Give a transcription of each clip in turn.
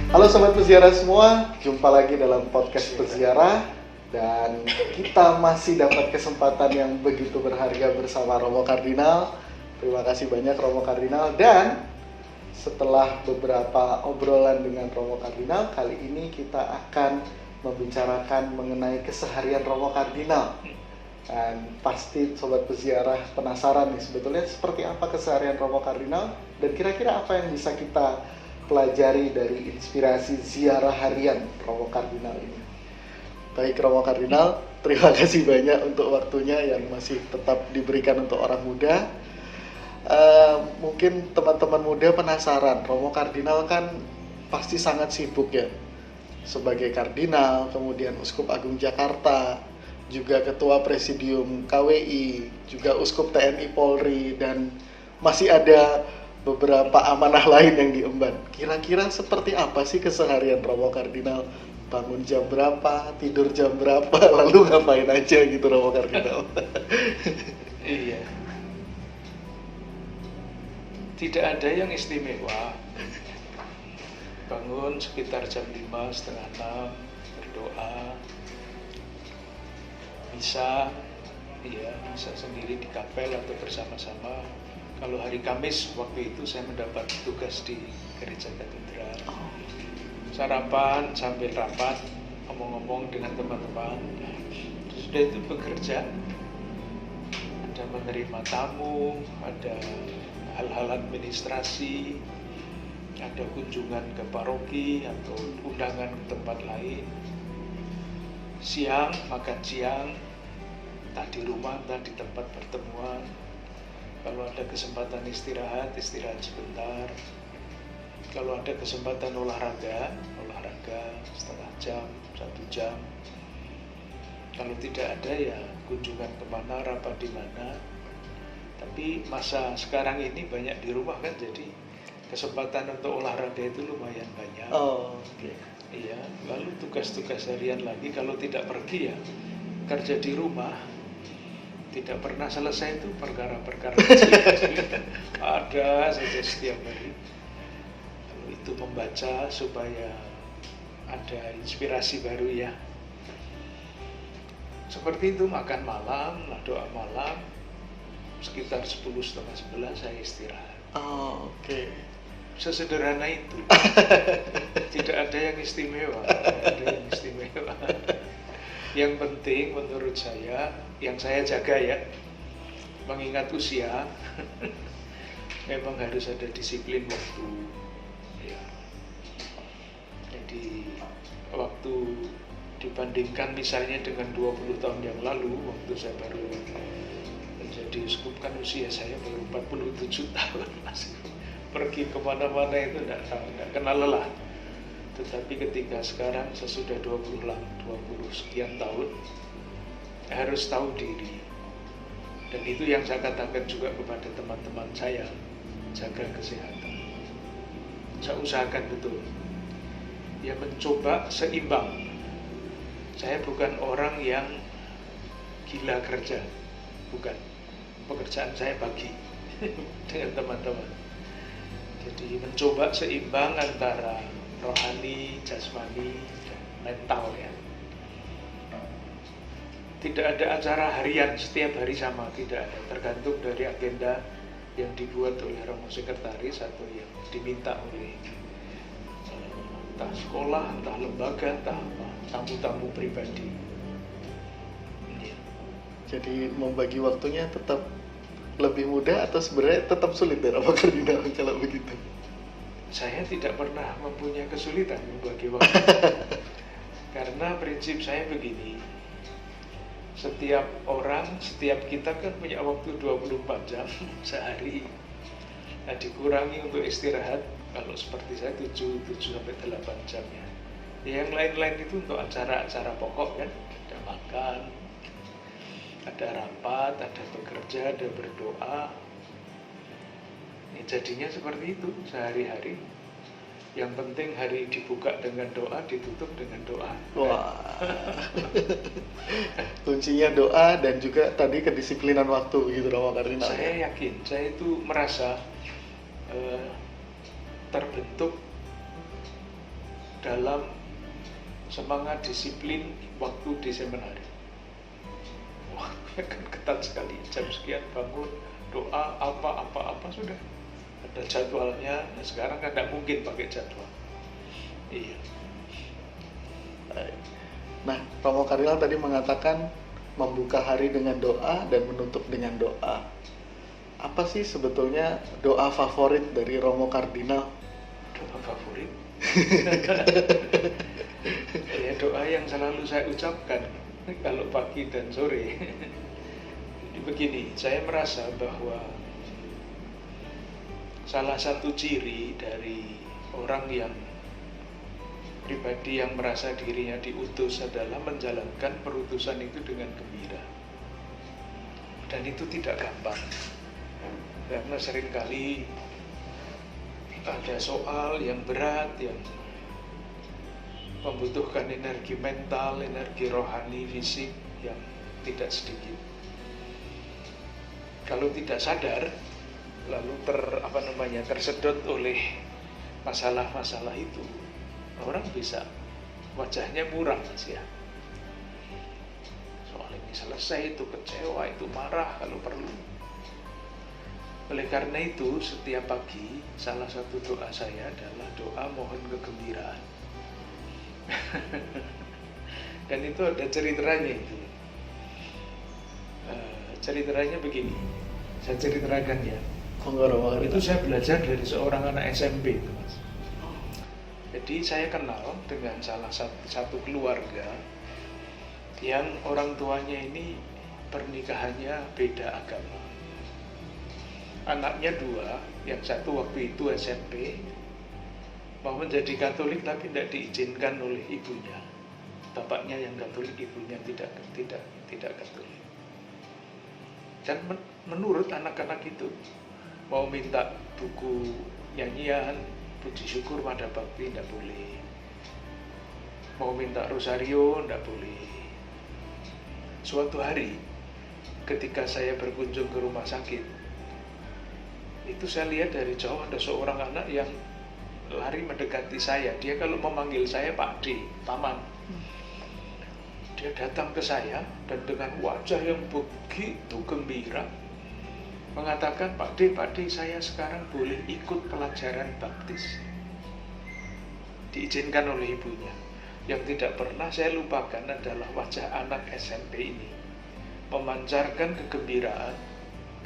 Halo Sobat Peziarah semua, jumpa lagi dalam podcast Peziarah. Dan kita masih dapat kesempatan yang begitu berharga bersama Romo Kardinal. Terima kasih banyak Romo Kardinal. Dan setelah beberapa obrolan dengan Romo Kardinal, kali ini kita akan membicarakan mengenai keseharian Romo Kardinal. Dan pasti Sobat Peziarah penasaran nih sebetulnya seperti apa keseharian Romo Kardinal. Dan kira-kira apa yang bisa kita pelajari dari inspirasi ziarah harian Romo Kardinal ini. Baik Romo Kardinal, terima kasih banyak untuk waktunya yang masih tetap diberikan untuk orang muda. Mungkin teman-teman muda penasaran, Romo Kardinal kan pasti sangat sibuk ya, sebagai kardinal, kemudian Uskup Agung Jakarta, juga Ketua Presidium KWI, juga Uskup TNI Polri, dan masih ada beberapa amanah lain yang diemban. Kira-kira seperti apa sih keseharian Romo Kardinal? Bangun jam berapa, tidur jam berapa, lalu ngapain aja gitu Romo Kardinal? Iya. Tidak ada yang istimewa. Bangun sekitar jam 5, setengah 6, berdoa, misa sendiri di kapel atau bersama-sama. Kalau hari Kamis waktu itu saya mendapat tugas di gereja katedral. Sarapan sambil rapat, ngomong-ngomong dengan teman-teman. Sudah itu bekerja, ada menerima tamu, ada hal-hal administrasi, ada kunjungan ke paroki atau undangan ke tempat lain. Siang, makan siang, entah di rumah, entah di tempat pertemuan. Kalau ada kesempatan istirahat sebentar. Kalau ada kesempatan olahraga setengah jam, 1 jam. Kalau tidak ada ya kunjungan kemana, rapat di mana. Tapi masa sekarang ini banyak di rumah kan, jadi kesempatan untuk olahraga itu lumayan banyak. Okay. Iya, lalu tugas-tugas harian lagi kalau tidak pergi ya kerja di rumah. Tidak pernah selesai itu perkara-perkara kecil. Ada saja setiap hari. Lalu itu membaca supaya ada inspirasi baru ya. Seperti itu, makan malam, doa malam. Sekitar 10:30 saya istirahat. Oke. Sesederhana itu. Tidak ada yang istimewa. Yang penting menurut saya, yang saya jaga ya, mengingat usia, memang harus ada disiplin waktu. Ya. Jadi waktu dibandingkan misalnya dengan 20 tahun yang lalu, waktu saya baru menjadi uskup kan usia saya baru 47 tahun, masih pergi kemana-mana itu tidak kenal lelah. Tetapi ketika sekarang sesudah 20 sekian tahun, harus tahu diri. Dan itu yang saya katakan juga kepada teman-teman saya, jaga kesehatan. Saya usahakan betul. Ya mencoba seimbang. Saya bukan orang yang gila kerja, bukan. Pekerjaan saya bagi dengan teman-teman. Jadi mencoba seimbang antara rohani, jasmani, dan mental ya. Tidak ada acara harian setiap hari sama, tidak ada. Tergantung dari agenda yang dibuat oleh Romo Sekretaris atau yang diminta oleh entah sekolah, entah lembaga, entah apa, tamu-tamu pribadi. Ya. Jadi membagi waktunya tetap lebih mudah atau sebenarnya tetap sulit ya Romo Kardinal kalau begitu? Saya tidak pernah mempunyai kesulitan membagi waktu. Karena prinsip saya begini, setiap kita kan punya waktu 24 jam sehari. Nah, dikurangi untuk istirahat, kalau seperti saya 7-8 jam ya. Yang lain-lain itu untuk acara-acara pokok kan, ada makan, ada rapat, ada bekerja, ada berdoa. Jadinya seperti itu sehari-hari. Yang penting hari dibuka dengan doa, ditutup dengan doa. Wah. Kuncinya doa dan juga tadi kedisiplinan waktu begitu Romo Kardinal. Saya yakin, saya itu merasa terbentuk dalam semangat disiplin waktu di seminari. Waktunya kan ketat sekali, jam sekian bangun, doa, apa sudah ada jadwalnya. Nah, sekarang kan tidak mungkin pakai jadwal. Iya. Nah, Romo Kardinal tadi mengatakan membuka hari dengan doa dan menutup dengan doa. Apa sih sebetulnya doa favorit dari Romo Kardinal? Doa favorit? Ya, doa yang selalu saya ucapkan kalau pagi dan sore. Jadi begini, saya merasa bahwa salah satu ciri dari orang yang pribadi yang merasa dirinya diutus adalah menjalankan perutusan itu dengan gembira. Dan itu tidak gampang, karena seringkali ada soal yang berat, yang membutuhkan energi mental, energi rohani, fisik yang tidak sedikit. Kalau tidak sadar, lalu tersedot oleh masalah-masalah itu, orang bisa wajahnya muram ya. Soal ini selesai, itu kecewa, itu marah kalau perlu. Oleh karena itu, setiap pagi salah satu doa saya adalah doa mohon kegembiraan. Dan itu ada ceritanya itu. Ceritanya begini, saya ceritakan ya. Itu saya belajar dari seorang anak SMP itu, Mas. Jadi saya kenal dengan salah satu keluarga yang orang tuanya ini pernikahannya beda agama. Anaknya dua, yang satu waktu itu SMP mau menjadi Katolik tapi tidak diizinkan oleh ibunya. Bapaknya yang Katolik, ibunya tidak Katolik. Dan menurut anak-anak itu mau minta buku nyanyian, puji syukur pada bakti tidak boleh. Mau minta rosario tidak boleh. Suatu hari ketika saya berkunjung ke rumah sakit, itu saya lihat dari jauh ada seorang anak yang lari mendekati saya. Dia kalau memanggil saya Pak D, Paman. Dia datang ke saya dan dengan wajah yang begitu gembira mengatakan, Pak D, saya sekarang boleh ikut pelajaran baptis. Diizinkan oleh ibunya. Yang tidak pernah saya lupakan adalah wajah anak SMP ini memancarkan kegembiraan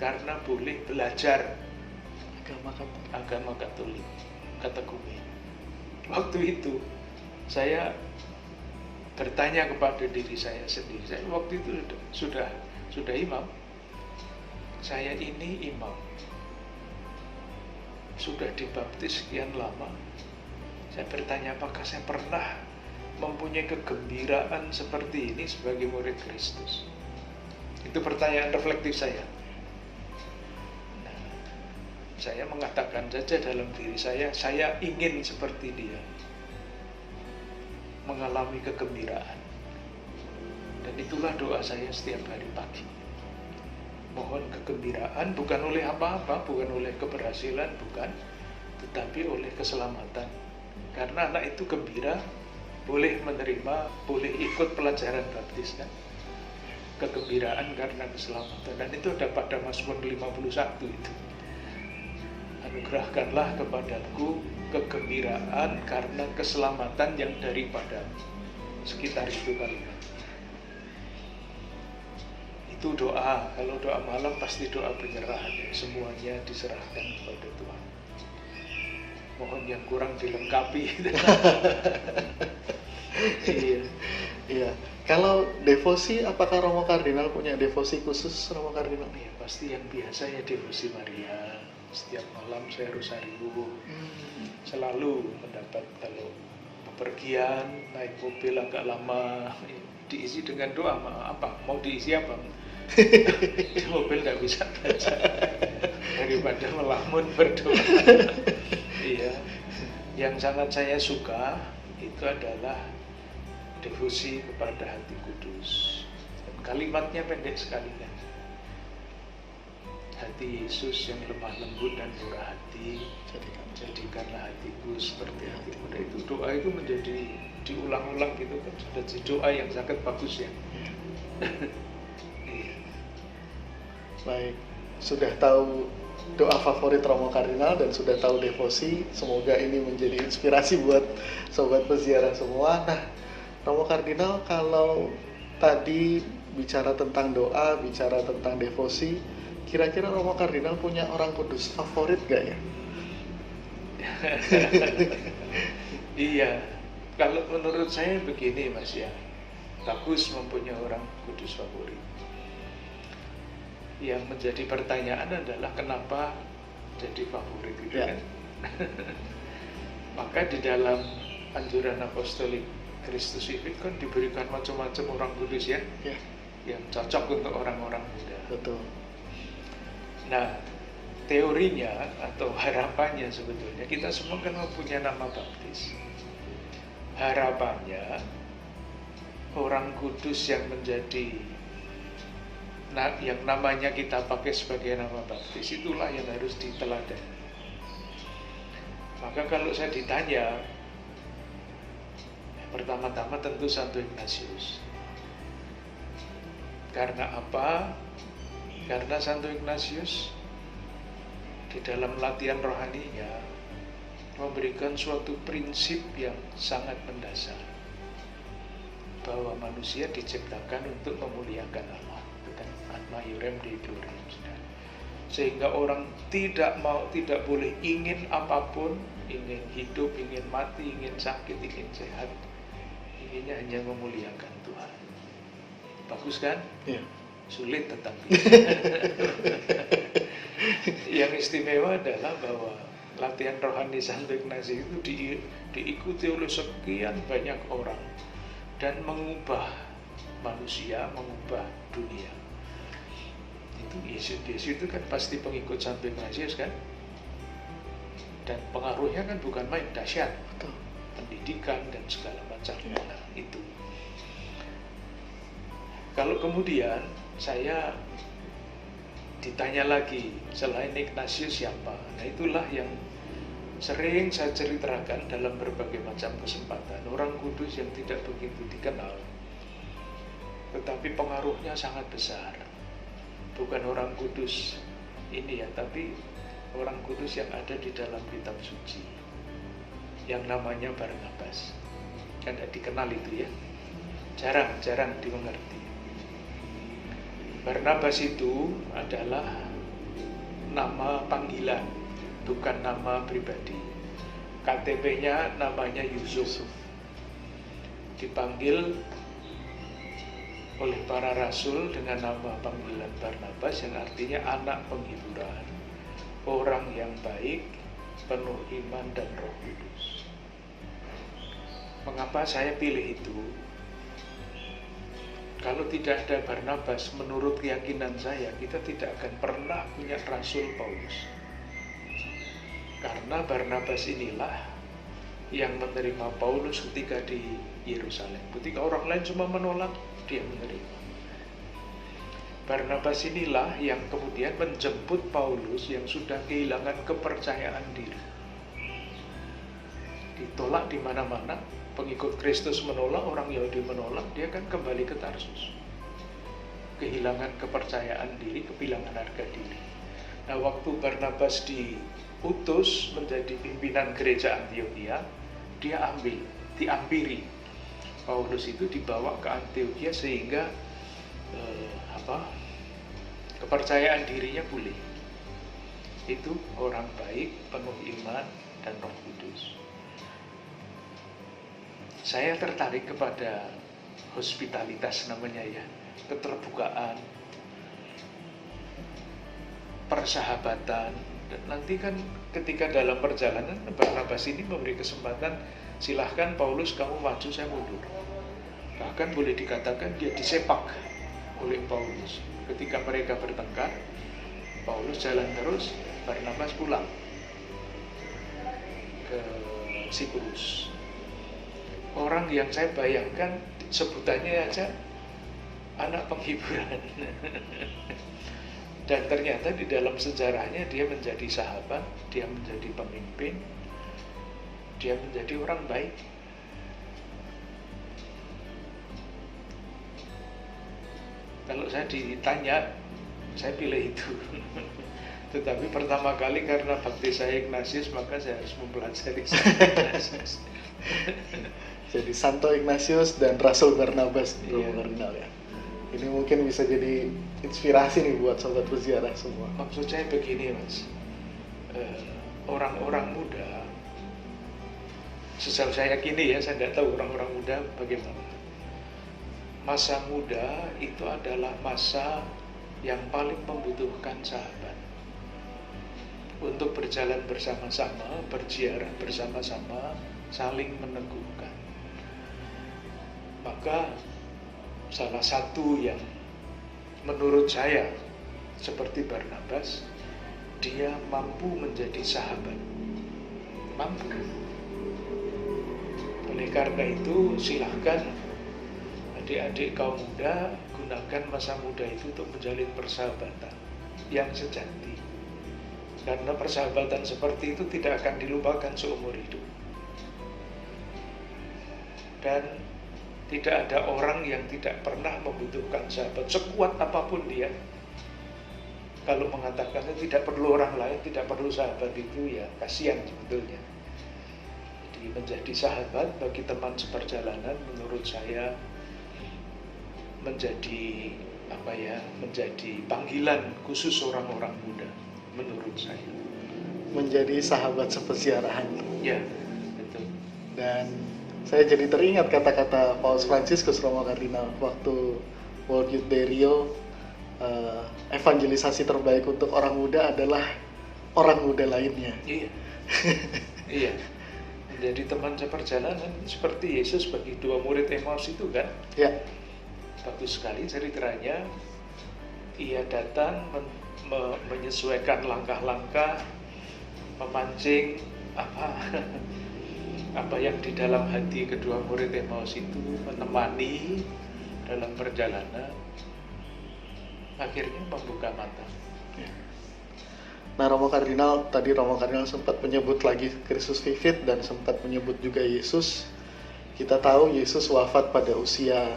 karena boleh belajar agama Katolik, katekumi. Waktu itu saya bertanya kepada diri saya sendiri. Saya waktu itu sudah imam. Saya ini imam, sudah dibaptis sekian lama. Saya bertanya, apakah saya pernah mempunyai kegembiraan seperti ini sebagai murid Kristus? Itu pertanyaan reflektif saya. Nah, saya mengatakan saja dalam diri saya ingin seperti dia, mengalami kegembiraan. Dan itulah doa saya setiap hari pagi. Mohon kegembiraan, bukan oleh apa-apa, bukan oleh keberhasilan, bukan, tetapi oleh keselamatan. Karena anak itu gembira, boleh menerima, boleh ikut pelajaran baptis kan. Kegembiraan karena keselamatan. Dan itu ada pada Mazmur 51 itu. Anugerahkanlah kepadaku kegembiraan karena keselamatan yang daripadamu. Sekitar itu kalimat. Itu doa. Kalau doa malam pasti doa penyerahan, semuanya diserahkan kepada Tuhan. Mohon yang kurang dilengkapi. Iya. Kalau devosi, apakah Romo Kardinal punya devosi khusus, Romo Kardinal? Ya, pasti yang biasa ya devosi Maria. Setiap malam saya rosario. Selalu mendapat, kalau bepergian naik mobil agak lama, diisi dengan doa. Apa? Mau diisi apa? Di mobil nggak bisa baca, daripada melamun berdoa. Iya, yang sangat saya suka itu adalah devosi kepada Hati Kudus. Dan kalimatnya pendek sekali kan. Hati Yesus yang lemah lembut dan murah hati, jadikan jadikanlah hatiku seperti hati muda. Itu doa itu menjadi diulang-ulang gitu kan, sudah jadi doa yang sangat bagus ya. Iya. Baik, sudah tahu doa favorit Romo Kardinal dan sudah tahu devosi. Semoga ini menjadi inspirasi buat sobat peziarah semua. Nah, Romo Kardinal, kalau tadi bicara tentang doa, bicara tentang devosi, kira-kira Romo Kardinal punya orang kudus favorit gak ya? Iya, kalau menurut saya begini Mas ya, bagus mempunyai orang kudus favorit. Yang menjadi pertanyaan adalah kenapa jadi favorit itu Ya. kan? Maka di dalam anjuran apostolik Kristus itu kan diberikan macam-macam orang kudus ya, Ya, yang cocok untuk orang-orang muda. betul. Nah, teorinya atau harapannya sebetulnya kita semua kan mempunyai nama baptis. Harapannya orang kudus yang menjadi yang namanya kita pakai sebagai nama baptis itulah yang harus diteladani. Maka kalau saya ditanya, pertama-tama tentu Santo Ignatius. Karena apa? Karena Santo Ignatius di dalam latihan rohaninya memberikan suatu prinsip yang sangat mendasar, bahwa manusia diciptakan untuk memuliakan Allah, bukan ad maiorem Dei gloriam. Sehingga orang tidak boleh ingin apapun, ingin hidup, ingin mati, ingin sakit, ingin sehat, inginnya hanya memuliakan Tuhan. Bagus kan? Ya. Sulit tetapi yang istimewa adalah bahwa latihan rohani Santo Ignatius itu diikuti oleh sekian banyak orang dan mengubah manusia, mengubah dunia. Itu Yesus itu kan pasti pengikut Santo Ignatius kan, dan pengaruhnya kan bukan main, dahsyat. Betul. Pendidikan dan segala macam. Nah, itu. Kalau kemudian saya ditanya lagi, selain Ignatius siapa? Nah, itulah yang sering saya ceritakan dalam berbagai macam kesempatan. Orang kudus yang tidak begitu dikenal, tetapi pengaruhnya sangat besar. Bukan orang kudus ini ya, tapi orang kudus yang ada di dalam kitab suci, yang namanya Barnabas. Kan tidak dikenal itu ya, jarang dimengerti. Barnabas itu adalah nama panggilan, bukan nama pribadi. KTP-nya namanya Yusuf. Dipanggil oleh para rasul dengan nama panggilan Barnabas, yang artinya anak penghiburan, orang yang baik, penuh iman dan Roh Kudus. Mengapa saya pilih itu? Kalau tidak ada Barnabas, menurut keyakinan saya, kita tidak akan pernah punya Rasul Paulus. Karena Barnabas inilah yang menerima Paulus ketika di Yerusalem. Ketika orang lain cuma menolak, dia menerima. Barnabas inilah yang kemudian menjemput Paulus yang sudah kehilangan kepercayaan diri. Ditolak di mana-mana, pengikut Kristus menolak, orang Yahudi menolak, dia kan kembali ke Tarsus. Kehilangan kepercayaan diri, kehilangan harga diri. Nah, waktu Barnabas diutus menjadi pimpinan gereja Antiokhia, dia diampiri. Paulus itu dibawa ke Antiokhia sehingga kepercayaan dirinya pulih. Itu orang baik, penuh iman dan Roh Kudus. Saya tertarik kepada hospitalitas namanya ya, keterbukaan, persahabatan. Dan nanti kan ketika dalam perjalanan Barnabas ini memberi kesempatan, silahkan Paulus kamu maju, saya mundur. Bahkan boleh dikatakan dia disepak oleh Paulus. Ketika mereka bertengkar, Paulus jalan terus, Barnabas pulang ke Siprus. Orang yang saya bayangkan sebutannya aja anak penghiburan. Dan ternyata di dalam sejarahnya dia menjadi sahabat, dia menjadi pemimpin, dia menjadi orang baik. Kalau saya ditanya, saya pilih itu. Tetapi pertama kali karena bakti saya Ignatius, maka saya harus mempelajari Ignatius. Jadi Santo Ignatius dan Rasul Barnabas, Iya. Romo Kardinal ya. Ini mungkin bisa jadi inspirasi nih buat sobat peziarah semua. Maksud saya begini, Mas. Orang-orang muda, sejauh saya yakini ya, saya tidak tahu orang-orang muda bagaimana. Masa muda itu adalah masa yang paling membutuhkan sahabat untuk berjalan bersama-sama, berziarah bersama-sama, saling meneguhkan. Maka salah satu yang menurut saya seperti Barnabas, dia mampu menjadi sahabat. Mampu. Oleh karena itu silahkan adik-adik kaum muda gunakan masa muda itu untuk menjalin persahabatan yang sejati. Karena persahabatan seperti itu tidak akan dilupakan seumur hidup. Dan tidak ada orang yang tidak pernah membutuhkan sahabat, sekuat apapun dia. Kalau mengatakannya tidak perlu orang lain, tidak perlu sahabat, itu ya kasihan sebetulnya. Jadi menjadi sahabat bagi teman seperjalanan menurut saya menjadi menjadi panggilan khusus orang-orang muda menurut saya. Menjadi sahabat sepeziarahan. Ya, betul. Dan saya jadi teringat kata-kata Paus Fransiskus Romo Kardinal waktu World Youth Day Rio, evangelisasi terbaik untuk orang muda adalah orang muda lainnya. Iya. Iya. Menjadi teman seperjalanan seperti Yesus bagi dua murid Emmaus itu kan. Ya. Bagus sekali ceritanya. Ia datang menyesuaikan langkah-langkah, memancing apa yang di dalam hati kedua murid Emmaus itu, menemani dalam perjalanan, akhirnya membuka mata. Nah, Romo Kardinal sempat menyebut lagi Kristus Vivit dan sempat menyebut juga Yesus. Kita tahu Yesus wafat pada usia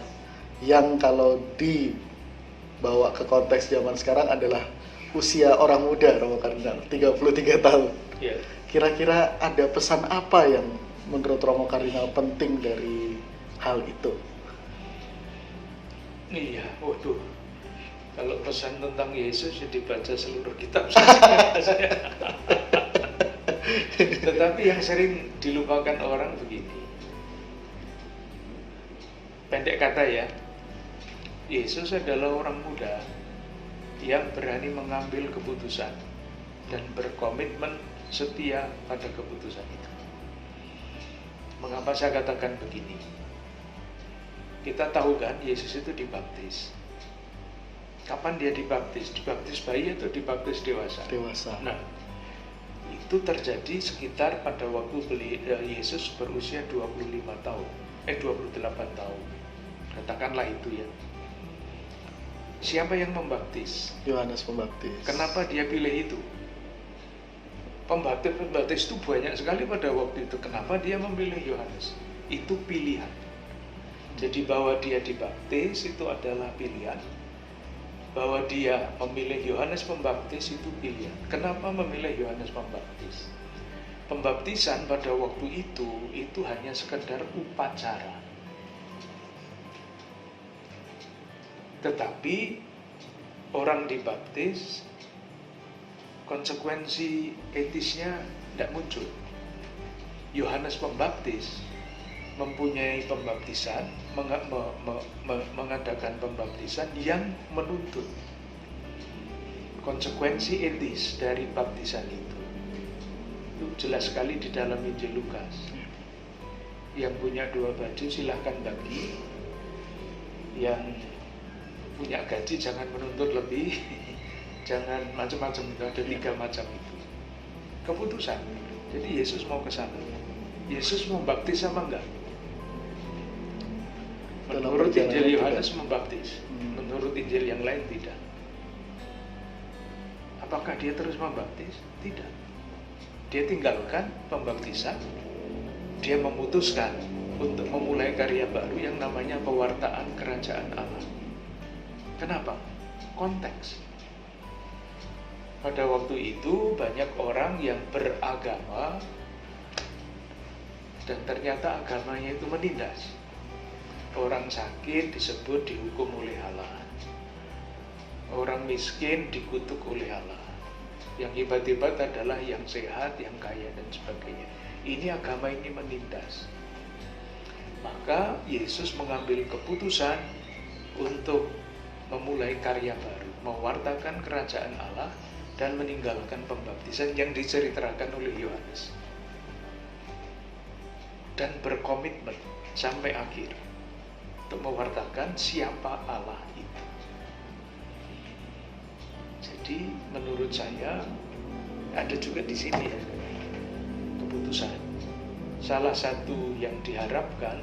yang kalau dibawa ke konteks zaman sekarang adalah usia orang muda, Romo Kardinal, 33 tahun. Ya. Kira-kira ada pesan apa yang menurut Romo Kardinal penting dari hal itu? Iya, waduh. Kalau pesan tentang Yesus ya dibaca seluruh kitab. Tetapi yang sering dilupakan orang begini. Pendek kata ya, Yesus adalah orang muda yang berani mengambil keputusan dan berkomitmen setia pada keputusan itu. Mengapa saya katakan begini? Kita tahu kan Yesus itu dibaptis. Kapan dia dibaptis? Dibaptis bayi atau dibaptis dewasa? Dewasa. Nah, itu terjadi sekitar pada waktu Yesus berusia 28 tahun. Katakanlah itu ya. Siapa yang membaptis? Yohanes Pembaptis. Kenapa dia pilih itu? Pembaptis itu banyak sekali pada waktu itu. Kenapa dia memilih Yohanes? Itu pilihan. Jadi bahwa dia dibaptis itu adalah pilihan. Bahwa dia memilih Yohanes Pembaptis itu pilihan. Kenapa memilih Yohanes Pembaptis? Pembaptisan pada waktu itu hanya sekedar upacara. Tetapi orang dibaptis, konsekuensi etisnya tidak muncul. Yohanes Pembaptis mempunyai pembaptisan, mengadakan pembaptisan yang menuntut konsekuensi etis dari baptisan itu. Itu jelas sekali di dalam Injil Lukas. Yang punya 2 baju silahkan bagi, yang punya gaji jangan menuntut lebih, jangan macam-macam, itu ada 3 macam itu. Keputusan. Jadi Yesus mau ke sana. Yesus mau baptis sama enggak? Menurut Injil Yohanes membaptis, menurut Injil yang lain tidak. Apakah dia terus membaptis? Tidak. Dia tinggalkan pembaptisan, dia memutuskan untuk memulai karya baru yang namanya pewartaan kerajaan Allah. Kenapa? Konteks. Pada waktu itu banyak orang yang beragama dan ternyata agamanya itu menindas. Orang sakit disebut dihukum oleh Allah. Orang miskin dikutuk oleh Allah. Yang hebat-hebat adalah yang sehat, yang kaya dan sebagainya. Ini agama ini menindas. Maka Yesus mengambil keputusan untuk memulai karya baru, mewartakan kerajaan Allah dan meninggalkan pembaptisan yang diceritakan oleh Yohanes. Dan berkomitmen sampai akhir untuk mewartakan siapa Allah itu. Jadi menurut saya ada juga di sini ya keputusan. Salah satu yang diharapkan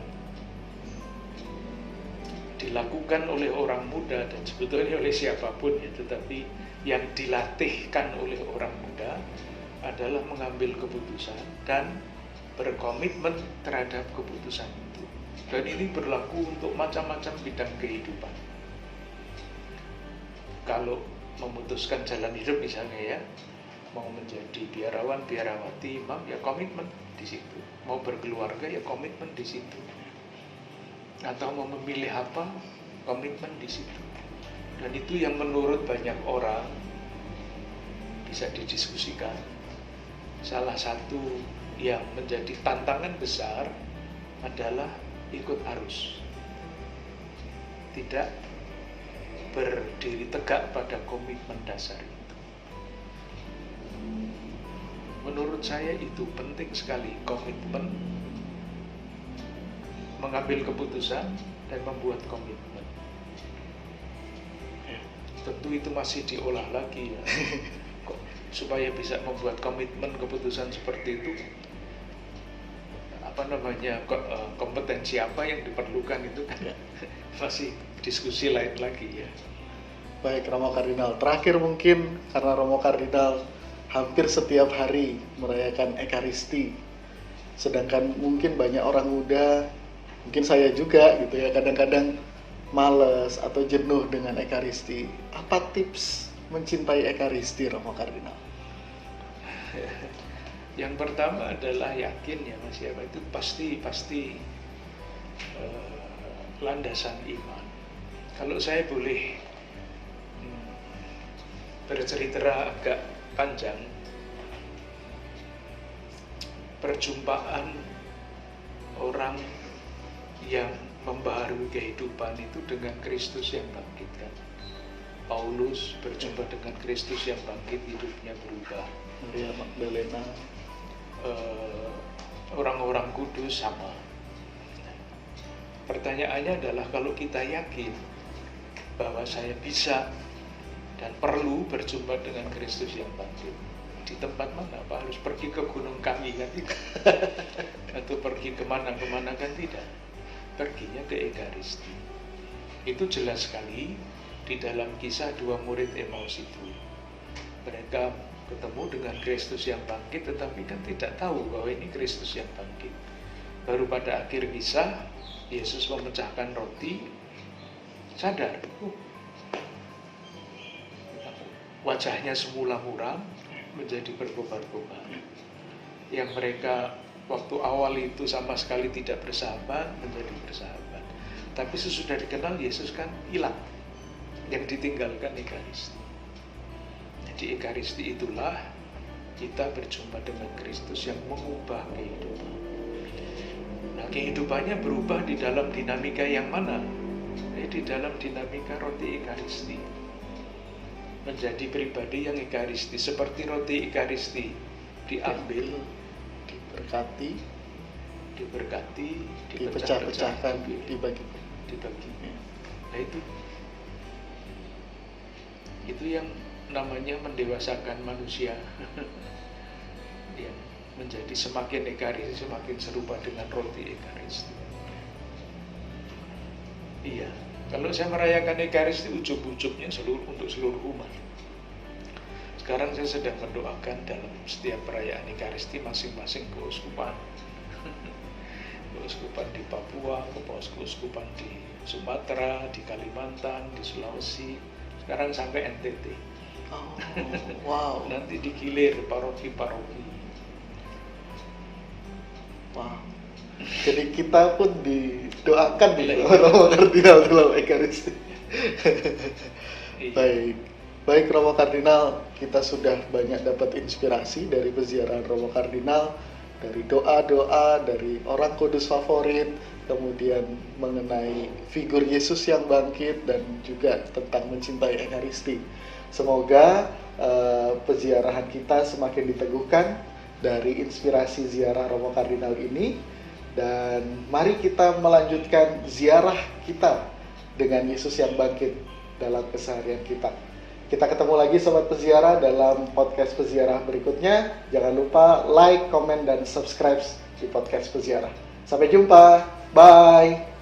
dilakukan oleh orang muda dan sebetulnya oleh siapapun ya, tetapi yang dilatihkan oleh orang muda adalah mengambil keputusan dan berkomitmen terhadap keputusan itu. Dan ini berlaku untuk macam-macam bidang kehidupan. Kalau memutuskan jalan hidup misalnya ya, mau menjadi biarawan, biarawati, imam, ya komitmen di situ. Mau berkeluarga ya komitmen di situ. Atau mau memilih apa, komitmen di situ. Dan itu yang menurut banyak orang bisa didiskusikan. Salah satu yang menjadi tantangan besar adalah ikut arus. Tidak berdiri tegak pada komitmen dasar itu. Menurut saya itu penting sekali, komitmen, mengambil keputusan dan membuat komitmen. Tentu itu masih diolah lagi ya. Supaya bisa membuat komitmen keputusan seperti itu, kompetensi apa yang diperlukan itu kan ya. Masih diskusi lain lagi ya. Baik Romo Kardinal, terakhir mungkin karena Romo Kardinal hampir setiap hari merayakan Ekaristi, sedangkan mungkin banyak orang muda, mungkin saya juga gitu ya, kadang-kadang males atau jenuh dengan Ekaristi. Apa tips mencintai Ekaristi Romo Kardinal? Yang pertama adalah yakin ya Mas ya, itu pasti landasan iman. Kalau saya boleh bercerita agak panjang, perjumpaan orang yang membaharui kehidupan itu dengan Kristus yang bangkit kan. Paulus berjumpa dengan Kristus yang bangkit, hidupnya berubah. Maria Magdalena, orang-orang kudus sama. Pertanyaannya adalah kalau kita yakin bahwa saya bisa dan perlu berjumpa dengan Kristus yang bangkit, di tempat mana? Apa harus pergi ke gunung kami kan tidak? Atau pergi kemana-kemana kan tidak? Perginya ke Ekaristi. Itu jelas sekali di dalam kisah dua murid Emmaus itu. Mereka ketemu dengan Kristus yang bangkit, tetapi kan tidak tahu bahwa ini Kristus yang bangkit. Baru pada akhir kisah, Yesus memecahkan roti, sadar, wajahnya semula muram menjadi berkobar-kobar. Yang mereka waktu awal itu sama sekali tidak bersahabat, menjadi bersahabat. Tapi sesudah dikenal Yesus kan hilang. Yang ditinggalkan Ekaristi. Jadi Ekaristi itulah kita berjumpa dengan Kristus yang mengubah kehidupan. Nah, kehidupannya berubah di dalam dinamika yang mana? Di dalam dinamika roti Ekaristi. Menjadi pribadi yang Ekaristi, seperti roti Ekaristi diambil, diberkati, dipecah-pecahkan, dibagi. Nah itu yang namanya mendewasakan manusia. Yang menjadi semakin Ekaristi, semakin serupa dengan roti Ekaristi. Iya, kalau saya merayakan Ekaristi ujub-ujubnya untuk seluruh umat. Sekarang saya sedang mendoakan dalam setiap perayaan Ekaristi masing-masing keuskupan. Keuskupan di Papua, keuskupan di Sumatera, di Kalimantan, di Sulawesi, sekarang sampai NTT. Oh, wow. Nanti digilir paroki-paroki. Wow. Jadi kita pun didoakan nih Romo Kardinal dalam Ekaristi. Iya. Baik Romo Kardinal, kita sudah banyak dapat inspirasi dari peziarahan Romo Kardinal, dari doa-doa, dari orang kudus favorit, kemudian mengenai figur Yesus yang bangkit, dan juga tentang mencintai Ekaristi. Semoga peziarahan kita semakin diteguhkan dari inspirasi ziarah Romo Kardinal ini, dan mari kita melanjutkan ziarah kita dengan Yesus yang bangkit dalam keseharian kita. Kita ketemu lagi Sobat Peziarah dalam podcast Peziarah berikutnya. Jangan lupa like, komen, dan subscribe di podcast Peziarah. Sampai jumpa, bye!